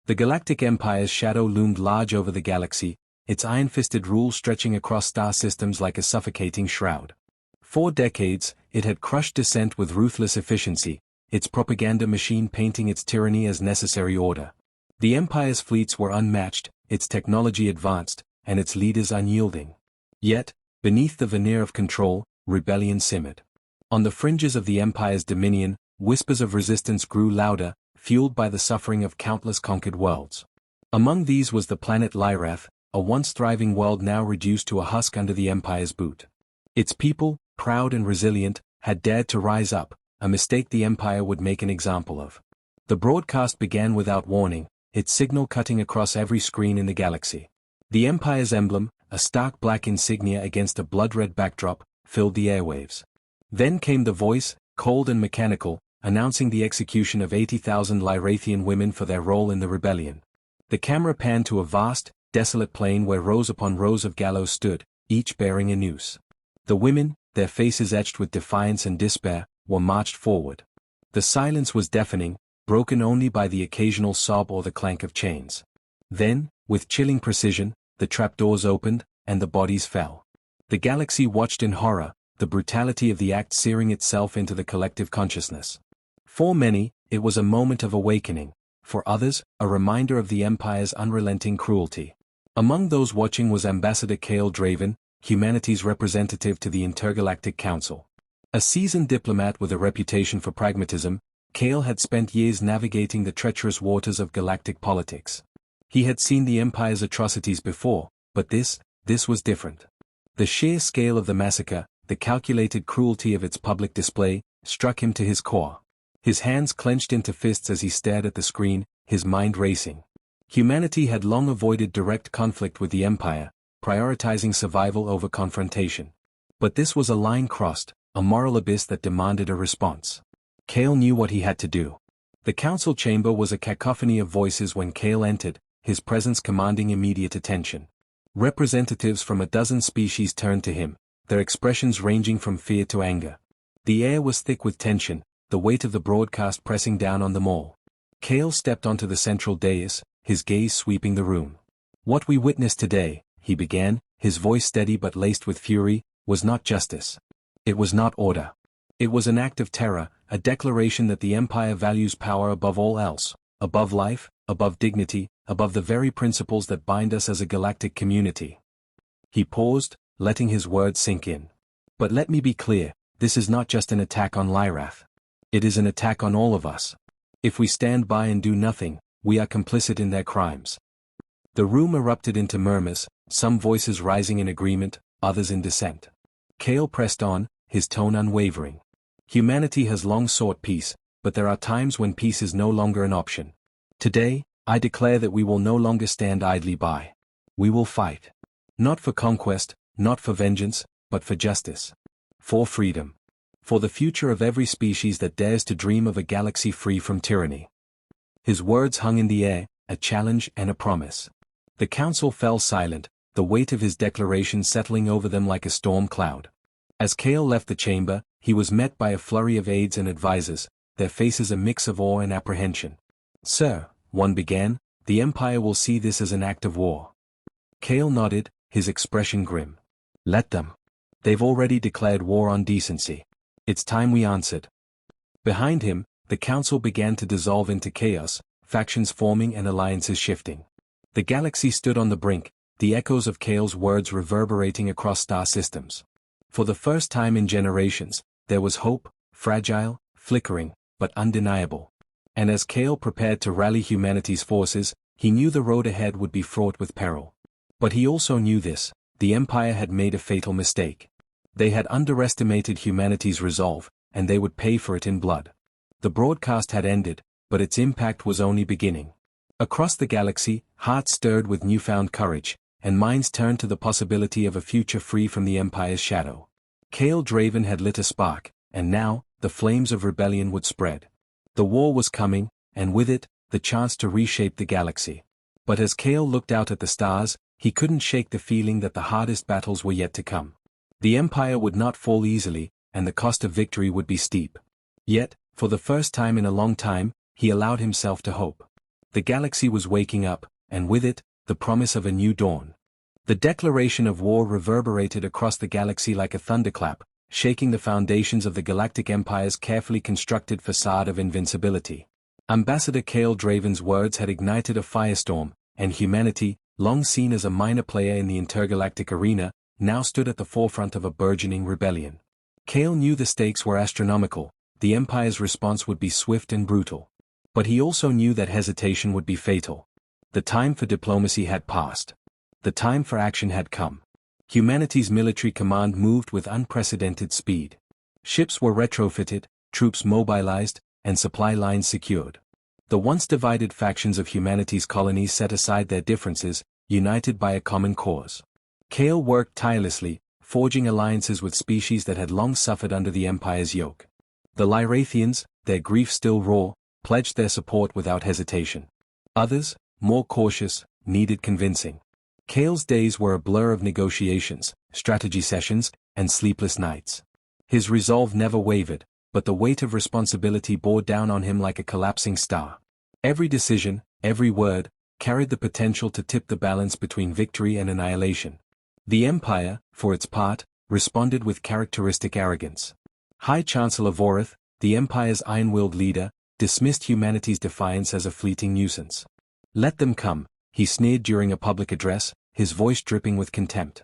The Galactic Empire's shadow loomed large over the galaxy, its iron-fisted rule stretching across star systems like a suffocating shroud. For decades, it had crushed dissent with ruthless efficiency, its propaganda machine painting its tyranny as necessary order. The Empire's fleets were unmatched, its technology advanced, and its leaders unyielding. Yet, beneath the veneer of control, rebellion simmered. On the fringes of the Empire's dominion, whispers of resistance grew louder, fueled by the suffering of countless conquered worlds. Among these was the planet Lyrath, a once thriving world now reduced to a husk under the Empire's boot. Its people, proud and resilient, had dared to rise up, a mistake the Empire would make an example of. The broadcast began without warning, its signal cutting across every screen in the galaxy. The Empire's emblem, a stark black insignia against a blood-red backdrop, filled the airwaves. Then came the voice, cold and mechanical, announcing the execution of 80,000 Lyrathian women for their role in the rebellion. The camera panned to a vast, desolate plain where rows upon rows of gallows stood, each bearing a noose. The women, their faces etched with defiance and despair, were marched forward. The silence was deafening, broken only by the occasional sob or the clank of chains. Then, with chilling precision, the trapdoors opened, and the bodies fell. The galaxy watched in horror, the brutality of the act searing itself into the collective consciousness. For many, it was a moment of awakening. For others, a reminder of the Empire's unrelenting cruelty. Among those watching was Ambassador Kale Draven, humanity's representative to the Intergalactic Council. A seasoned diplomat with a reputation for pragmatism, Kale had spent years navigating the treacherous waters of galactic politics. He had seen the Empire's atrocities before, but this was different. The sheer scale of the massacre, the calculated cruelty of its public display, struck him to his core. His hands clenched into fists as he stared at the screen, his mind racing. Humanity had long avoided direct conflict with the Empire, prioritizing survival over confrontation. But this was a line crossed, a moral abyss that demanded a response. Kale knew what he had to do. The council chamber was a cacophony of voices when Kale entered, his presence commanding immediate attention. Representatives from a dozen species turned to him, their expressions ranging from fear to anger. The air was thick with tension, the weight of the broadcast pressing down on them all. Kale stepped onto the central dais, his gaze sweeping the room. "What we witnessed today," he began, his voice steady but laced with fury, "was not justice. It was not order. It was an act of terror, a declaration that the Empire values power above all else, above life, above dignity, above the very principles that bind us as a galactic community." He paused, letting his words sink in. "But let me be clear, this is not just an attack on Lyrath. It is an attack on all of us. If we stand by and do nothing, we are complicit in their crimes." The room erupted into murmurs, some voices rising in agreement, others in dissent. Kale pressed on, his tone unwavering. "Humanity has long sought peace, but there are times when peace is no longer an option. Today, I declare that we will no longer stand idly by. We will fight. Not for conquest, not for vengeance, but for justice. For freedom. For the future of every species that dares to dream of a galaxy free from tyranny." His words hung in the air, a challenge and a promise. The council fell silent, the weight of his declaration settling over them like a storm cloud. As Kale left the chamber, he was met by a flurry of aides and advisors, their faces a mix of awe and apprehension. "Sir," one began, "the Empire will see this as an act of war." Kale nodded, his expression grim. "Let them. They've already declared war on decency. It's time we answered." Behind him, the council began to dissolve into chaos, factions forming and alliances shifting. The galaxy stood on the brink, the echoes of Kale's words reverberating across star systems. For the first time in generations, there was hope, fragile, flickering, but undeniable. And as Kale prepared to rally humanity's forces, he knew the road ahead would be fraught with peril. But he also knew this: the Empire had made a fatal mistake. They had underestimated humanity's resolve, and they would pay for it in blood. The broadcast had ended, but its impact was only beginning. Across the galaxy, hearts stirred with newfound courage, and minds turned to the possibility of a future free from the Empire's shadow. Kale Draven had lit a spark, and now, the flames of rebellion would spread. The war was coming, and with it, the chance to reshape the galaxy. But as Kale looked out at the stars, he couldn't shake the feeling that the hardest battles were yet to come. The Empire would not fall easily, and the cost of victory would be steep. Yet, for the first time in a long time, he allowed himself to hope. The galaxy was waking up, and with it, the promise of a new dawn. The declaration of war reverberated across the galaxy like a thunderclap, shaking the foundations of the Galactic Empire's carefully constructed facade of invincibility. Ambassador Kale Draven's words had ignited a firestorm, and humanity, long seen as a minor player in the intergalactic arena, now stood at the forefront of a burgeoning rebellion. Kale knew the stakes were astronomical, the Empire's response would be swift and brutal. But he also knew that hesitation would be fatal. The time for diplomacy had passed. The time for action had come. Humanity's military command moved with unprecedented speed. Ships were retrofitted, troops mobilized, and supply lines secured. The once divided factions of humanity's colonies set aside their differences, united by a common cause. Kale worked tirelessly, forging alliances with species that had long suffered under the Empire's yoke. The Lyrathians, their grief still raw, pledged their support without hesitation. Others, more cautious, needed convincing. Kale's days were a blur of negotiations, strategy sessions, and sleepless nights. His resolve never wavered, but the weight of responsibility bore down on him like a collapsing star. Every decision, every word, carried the potential to tip the balance between victory and annihilation. The Empire, for its part, responded with characteristic arrogance. High Chancellor Vorith, the Empire's iron-willed leader, dismissed humanity's defiance as a fleeting nuisance. "Let them come," he sneered during a public address, his voice dripping with contempt.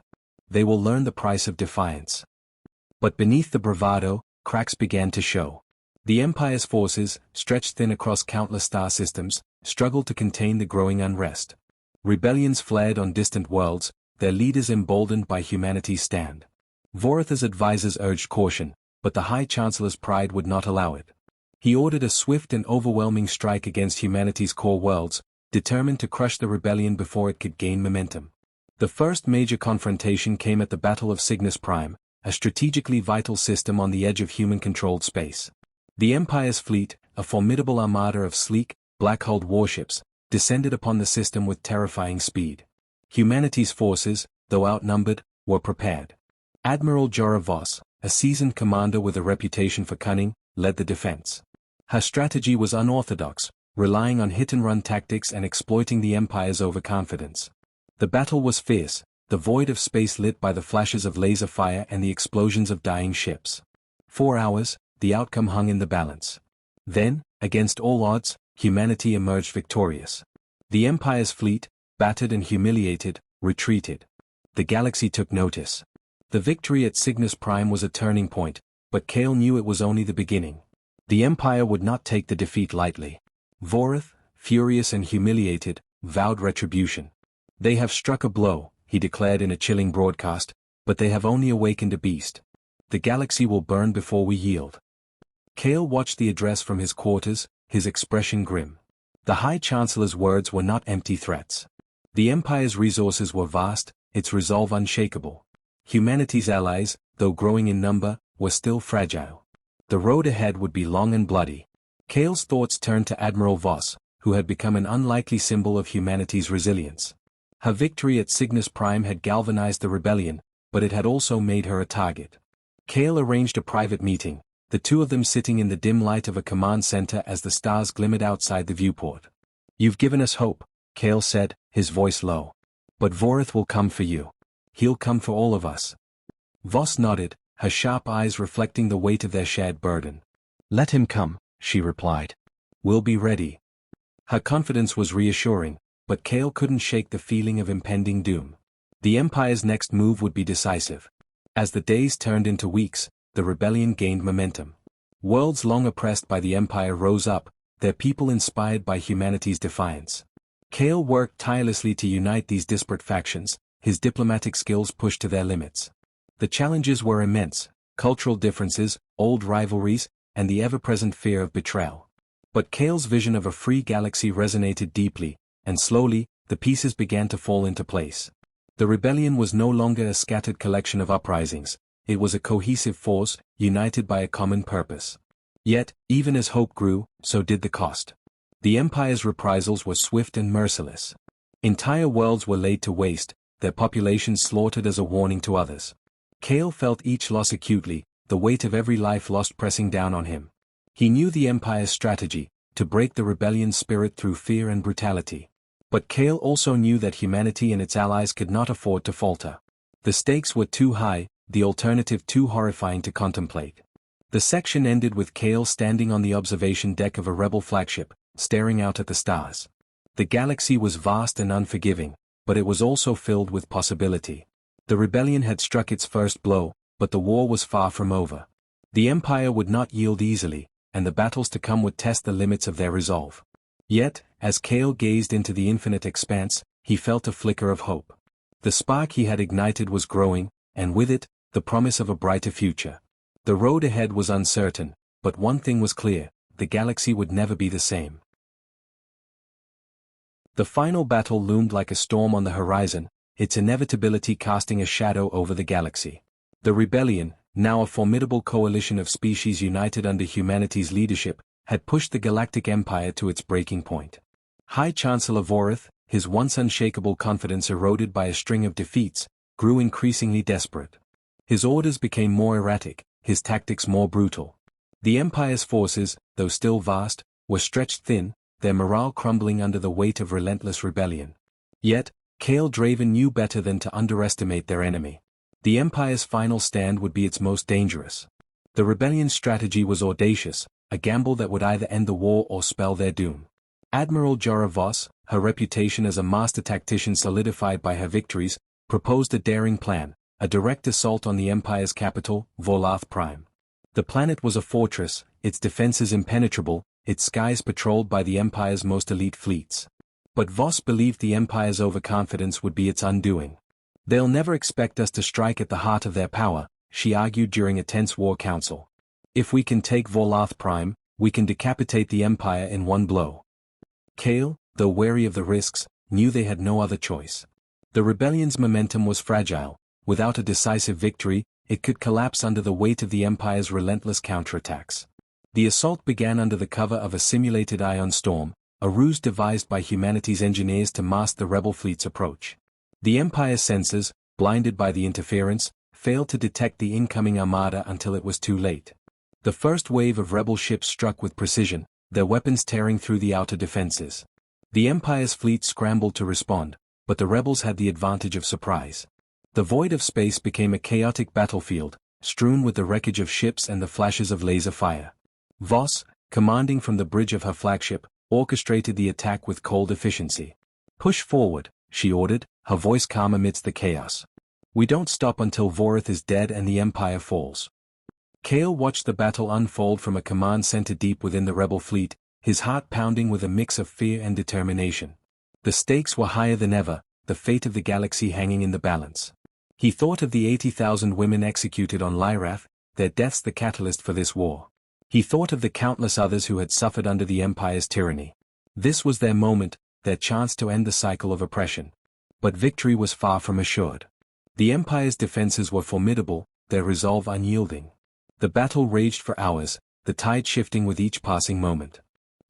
"They will learn the price of defiance." But beneath the bravado, cracks began to show. The Empire's forces, stretched thin across countless star systems, struggled to contain the growing unrest. Rebellions flared on distant worlds, their leaders emboldened by humanity's stand. Vorith's advisors urged caution, but the High Chancellor's pride would not allow it. He ordered a swift and overwhelming strike against humanity's core worlds, determined to crush the rebellion before it could gain momentum. The first major confrontation came at the Battle of Cygnus Prime, a strategically vital system on the edge of human-controlled space. The Empire's fleet, a formidable armada of sleek, black-hulled warships, descended upon the system with terrifying speed. Humanity's forces, though outnumbered, were prepared. Admiral Jorah Voss, a seasoned commander with a reputation for cunning, led the defense. Her strategy was unorthodox, relying on hit-and-run tactics and exploiting the Empire's overconfidence. The battle was fierce, the void of space lit by the flashes of laser fire and the explosions of dying ships. 4 hours, the outcome hung in the balance. Then, against all odds, humanity emerged victorious. The Empire's fleet, battered and humiliated, retreated. The galaxy took notice. The victory at Cygnus Prime was a turning point, but Kale knew it was only the beginning. The Empire would not take the defeat lightly. Vorith, furious and humiliated, vowed retribution. "They have struck a blow," he declared in a chilling broadcast, "but they have only awakened a beast. The galaxy will burn before we yield." Kale watched the address from his quarters, his expression grim. The High Chancellor's words were not empty threats. The Empire's resources were vast, its resolve unshakable. Humanity's allies, though growing in number, were still fragile. The road ahead would be long and bloody. Kale's thoughts turned to Admiral Voss, who had become an unlikely symbol of humanity's resilience. Her victory at Cygnus Prime had galvanized the rebellion, but it had also made her a target. Kale arranged a private meeting, the two of them sitting in the dim light of a command center as the stars glimmered outside the viewport. "You've given us hope," Kale said, his voice low. "But Vorith will come for you. He'll come for all of us." Voss nodded, her sharp eyes reflecting the weight of their shared burden. "Let him come," she replied. "We'll be ready." Her confidence was reassuring, but Kale couldn't shake the feeling of impending doom. The Empire's next move would be decisive. As the days turned into weeks, the rebellion gained momentum. Worlds long oppressed by the Empire rose up, their people inspired by humanity's defiance. Kale worked tirelessly to unite these disparate factions, his diplomatic skills pushed to their limits. The challenges were immense: cultural differences, old rivalries, and the ever-present fear of betrayal. But Kale's vision of a free galaxy resonated deeply, and slowly, the pieces began to fall into place. The rebellion was no longer a scattered collection of uprisings, it was a cohesive force, united by a common purpose. Yet, even as hope grew, so did the cost. The Empire's reprisals were swift and merciless. Entire worlds were laid to waste, their populations slaughtered as a warning to others. Kale felt each loss acutely, the weight of every life lost pressing down on him. He knew the Empire's strategy: to break the rebellion's spirit through fear and brutality. But Kale also knew that humanity and its allies could not afford to falter. The stakes were too high, the alternative too horrifying to contemplate. The section ended with Kale standing on the observation deck of a rebel flagship, staring out at the stars. The galaxy was vast and unforgiving, but it was also filled with possibility. The rebellion had struck its first blow, but the war was far from over. The Empire would not yield easily, and the battles to come would test the limits of their resolve. Yet, as Kale gazed into the infinite expanse, he felt a flicker of hope. The spark he had ignited was growing, and with it, the promise of a brighter future. The road ahead was uncertain, but one thing was clear: the galaxy would never be the same. The final battle loomed like a storm on the horizon, its inevitability casting a shadow over the galaxy. The rebellion, now a formidable coalition of species united under humanity's leadership, had pushed the Galactic Empire to its breaking point. High Chancellor Vorith, his once unshakable confidence eroded by a string of defeats, grew increasingly desperate. His orders became more erratic, his tactics more brutal. The Empire's forces, though still vast, were stretched thin, their morale crumbling under the weight of relentless rebellion. Yet, Kale Draven knew better than to underestimate their enemy. The Empire's final stand would be its most dangerous. The rebellion's strategy was audacious, a gamble that would either end the war or spell their doom. Admiral Jorah Voss, her reputation as a master tactician solidified by her victories, proposed a daring plan, a direct assault on the Empire's capital, Vorlath Prime. The planet was a fortress, its defenses impenetrable, its skies patrolled by the Empire's most elite fleets. But Voss believed the Empire's overconfidence would be its undoing. "They'll never expect us to strike at the heart of their power," she argued during a tense war council. "If we can take Vorlath Prime, we can decapitate the Empire in one blow." Kale, though wary of the risks, knew they had no other choice. The rebellion's momentum was fragile. Without a decisive victory, it could collapse under the weight of the Empire's relentless counterattacks. The assault began under the cover of a simulated ion storm, a ruse devised by humanity's engineers to mask the rebel fleet's approach. The Empire's sensors, blinded by the interference, failed to detect the incoming armada until it was too late. The first wave of rebel ships struck with precision, their weapons tearing through the outer defenses. The Empire's fleet scrambled to respond, but the rebels had the advantage of surprise. The void of space became a chaotic battlefield, strewn with the wreckage of ships and the flashes of laser fire. Voss, commanding from the bridge of her flagship, orchestrated the attack with cold efficiency. "Push forward," she ordered, her voice calm amidst the chaos. "We don't stop until Vorith is dead and the Empire falls." Kale watched the battle unfold from a command center deep within the rebel fleet, his heart pounding with a mix of fear and determination. The stakes were higher than ever, the fate of the galaxy hanging in the balance. He thought of the 80,000 women executed on Lyrath, their deaths the catalyst for this war. He thought of the countless others who had suffered under the Empire's tyranny. This was their moment, their chance to end the cycle of oppression. But victory was far from assured. The Empire's defenses were formidable, their resolve unyielding. The battle raged for hours, the tide shifting with each passing moment.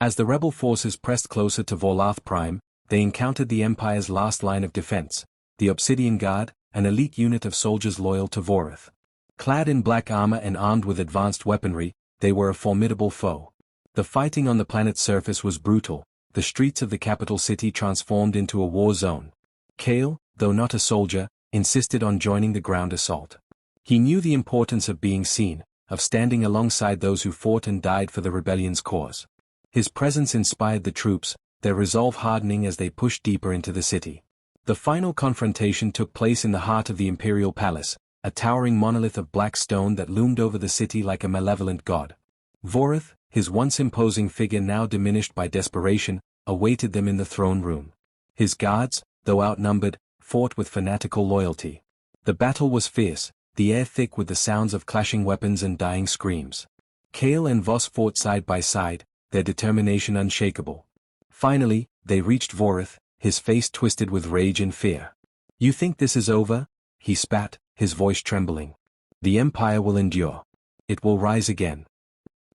As the rebel forces pressed closer to Vorlath Prime, they encountered the Empire's last line of defense, the Obsidian Guard, an elite unit of soldiers loyal to Vorith. Clad in black armor and armed with advanced weaponry, they were a formidable foe. The fighting on the planet's surface was brutal, the streets of the capital city transformed into a war zone. Kale, though not a soldier, insisted on joining the ground assault. He knew the importance of being seen, of standing alongside those who fought and died for the rebellion's cause. His presence inspired the troops, their resolve hardening as they pushed deeper into the city. The final confrontation took place in the heart of the Imperial Palace, a towering monolith of black stone that loomed over the city like a malevolent god. Vorith, his once imposing figure now diminished by desperation, awaited them in the throne room. His guards, though outnumbered, fought with fanatical loyalty. The battle was fierce, the air thick with the sounds of clashing weapons and dying screams. Kale and Voss fought side by side, their determination unshakable. Finally, they reached Vorith, his face twisted with rage and fear. "You think this is over?" he spat, his voice trembling. "The Empire will endure. It will rise again."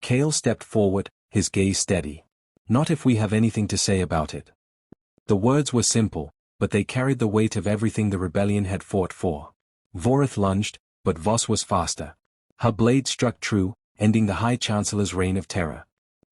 Kale stepped forward, his gaze steady. "Not if we have anything to say about it." The words were simple, but they carried the weight of everything the rebellion had fought for. Vorith lunged, but Voss was faster. Her blade struck true, ending the High Chancellor's reign of terror.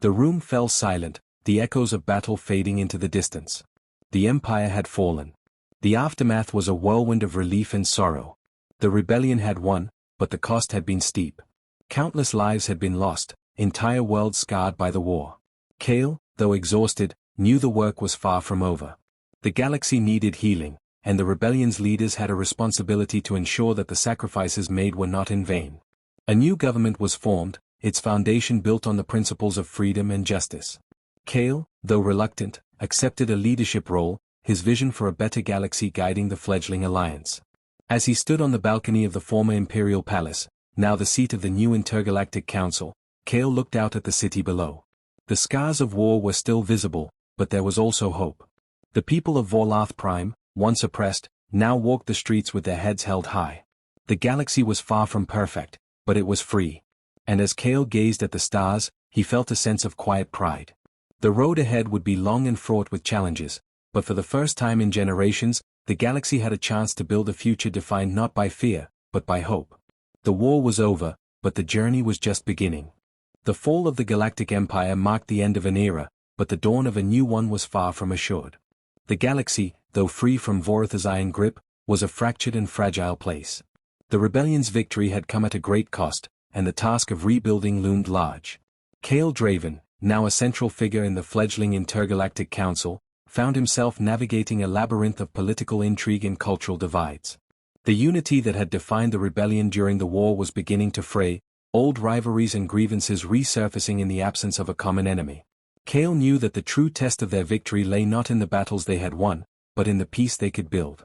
The room fell silent, the echoes of battle fading into the distance. The Empire had fallen. The aftermath was a whirlwind of relief and sorrow. The rebellion had won, but the cost had been steep. Countless lives had been lost, entire worlds scarred by the war. Kale, though exhausted, knew the work was far from over. The galaxy needed healing, and the rebellion's leaders had a responsibility to ensure that the sacrifices made were not in vain. A new government was formed, its foundation built on the principles of freedom and justice. Kale, though reluctant, accepted a leadership role, his vision for a better galaxy guiding the fledgling alliance. As he stood on the balcony of the former Imperial Palace, now the seat of the new Intergalactic Council, Kale looked out at the city below. The scars of war were still visible, but there was also hope. The people of Vorlath Prime, once oppressed, now walked the streets with their heads held high. The galaxy was far from perfect, but it was free. And as Kale gazed at the stars, he felt a sense of quiet pride. The road ahead would be long and fraught with challenges, but for the first time in generations, the galaxy had a chance to build a future defined not by fear, but by hope. The war was over, but the journey was just beginning. The fall of the Galactic Empire marked the end of an era, but the dawn of a new one was far from assured. The galaxy, though free from Vorith's iron grip, was a fractured and fragile place. The rebellion's victory had come at a great cost, and the task of rebuilding loomed large. Kale Draven, now a central figure in the fledgling Intergalactic Council, found himself navigating a labyrinth of political intrigue and cultural divides. The unity that had defined the rebellion during the war was beginning to fray, old rivalries and grievances resurfacing in the absence of a common enemy. Kale knew that the true test of their victory lay not in the battles they had won, but in the peace they could build.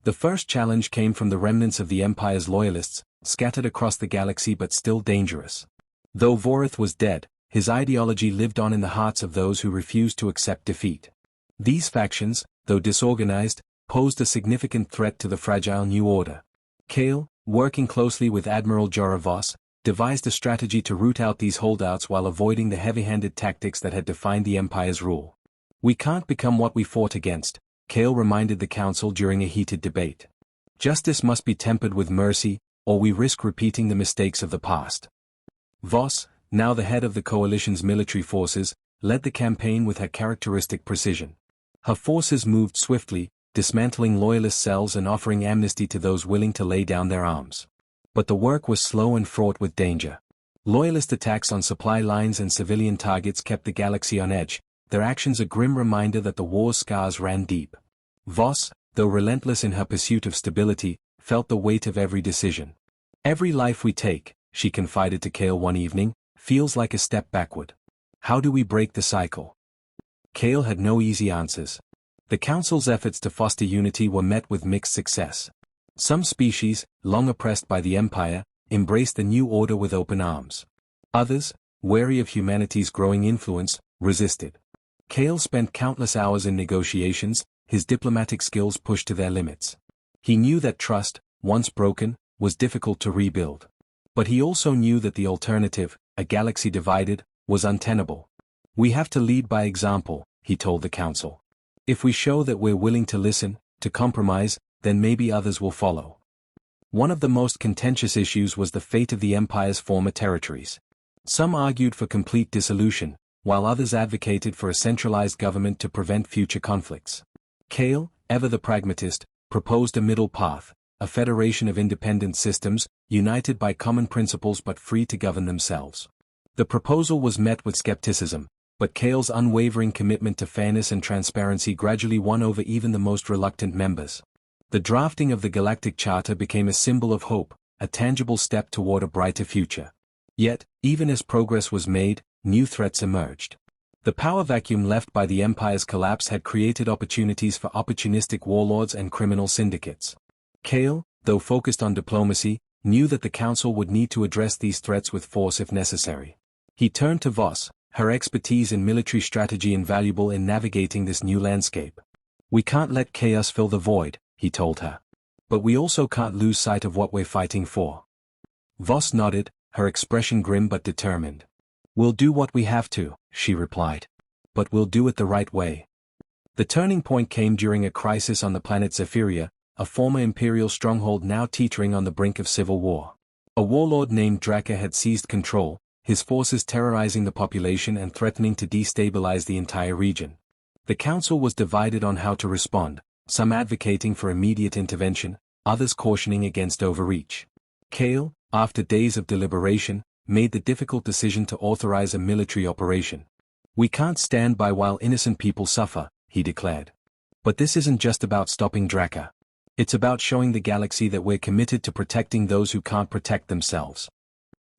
The first challenge came from the remnants of the Empire's loyalists, scattered across the galaxy but still dangerous. Though Vorith was dead, his ideology lived on in the hearts of those who refused to accept defeat. These factions, though disorganized, posed a significant threat to the fragile new order. Kale, working closely with Admiral Jorah Voss, devised a strategy to root out these holdouts while avoiding the heavy-handed tactics that had defined the Empire's rule. "We can't become what we fought against," Kale reminded the Council during a heated debate. "Justice must be tempered with mercy, or we risk repeating the mistakes of the past." Voss, now the head of the coalition's military forces, led the campaign with her characteristic precision. Her forces moved swiftly, dismantling loyalist cells and offering amnesty to those willing to lay down their arms. But the work was slow and fraught with danger. Loyalist attacks on supply lines and civilian targets kept the galaxy on edge, their actions a grim reminder that the war's scars ran deep. Voss, though relentless in her pursuit of stability, felt the weight of every decision. "Every life we take," she confided to Kale one evening, "feels like a step backward. How do we break the cycle?" Kale had no easy answers. The Council's efforts to foster unity were met with mixed success. Some species, long oppressed by the Empire, embraced the new order with open arms. Others, wary of humanity's growing influence, resisted. Kale spent countless hours in negotiations, his diplomatic skills pushed to their limits. He knew that trust, once broken, was difficult to rebuild. But he also knew that the alternative, a galaxy divided, was untenable. "We have to lead by example," he told the Council. "If we show that we're willing to listen, to compromise, then maybe others will follow." One of the most contentious issues was the fate of the Empire's former territories. Some argued for complete dissolution, while others advocated for a centralized government to prevent future conflicts. Kale, ever the pragmatist, proposed a middle path, a federation of independent systems, united by common principles but free to govern themselves. The proposal was met with skepticism, but Kale's unwavering commitment to fairness and transparency gradually won over even the most reluctant members. The drafting of the Galactic Charter became a symbol of hope, a tangible step toward a brighter future. Yet, even as progress was made, new threats emerged. The power vacuum left by the Empire's collapse had created opportunities for opportunistic warlords and criminal syndicates. Kale, though focused on diplomacy, knew that the Council would need to address these threats with force if necessary. He turned to Voss, her expertise in military strategy invaluable in navigating this new landscape. "We can't let chaos fill the void," he told her. "But we also can't lose sight of what we're fighting for." Voss nodded, her expression grim but determined. "We'll do what we have to," she replied. "But we'll do it the right way." The turning point came during a crisis on the planet Zephyria, a former Imperial stronghold now teetering on the brink of civil war. A warlord named Draka had seized control, his forces terrorizing the population and threatening to destabilize the entire region. The council was divided on how to respond, some advocating for immediate intervention, others cautioning against overreach. Kale, after days of deliberation, made the difficult decision to authorize a military operation. "We can't stand by while innocent people suffer," he declared. "But this isn't just about stopping Draka. It's about showing the galaxy that we're committed to protecting those who can't protect themselves."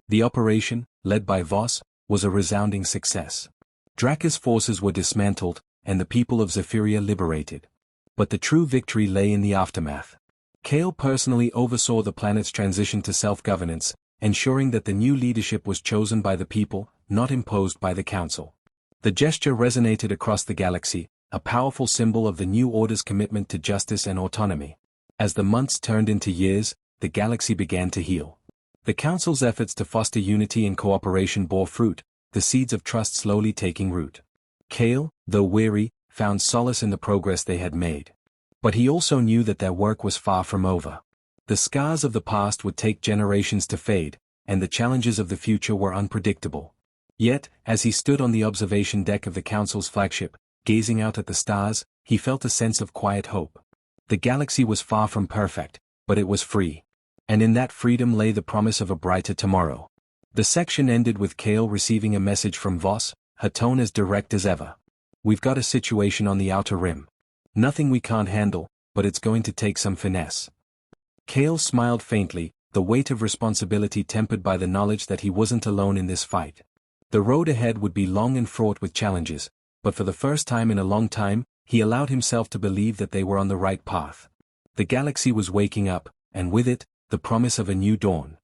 The operation, led by Voss, was a resounding success. Draka's forces were dismantled, and the people of Zephyria liberated. But the true victory lay in the aftermath. Kale personally oversaw the planet's transition to self-governance, ensuring that the new leadership was chosen by the people, not imposed by the council. The gesture resonated across the galaxy, a powerful symbol of the new order's commitment to justice and autonomy. As the months turned into years, the galaxy began to heal. The council's efforts to foster unity and cooperation bore fruit, the seeds of trust slowly taking root. Kale, though weary, found solace in the progress they had made. But he also knew that their work was far from over. The scars of the past would take generations to fade, and the challenges of the future were unpredictable. Yet, as he stood on the observation deck of the council's flagship, gazing out at the stars, he felt a sense of quiet hope. The galaxy was far from perfect, but it was free. And in that freedom lay the promise of a brighter tomorrow. The section ended with Kale receiving a message from Voss, her tone as direct as ever. "We've got a situation on the outer rim. Nothing we can't handle, but it's going to take some finesse." Kale smiled faintly, the weight of responsibility tempered by the knowledge that he wasn't alone in this fight. The road ahead would be long and fraught with challenges, but for the first time in a long time, he allowed himself to believe that they were on the right path. The galaxy was waking up, and with it, the promise of a new dawn.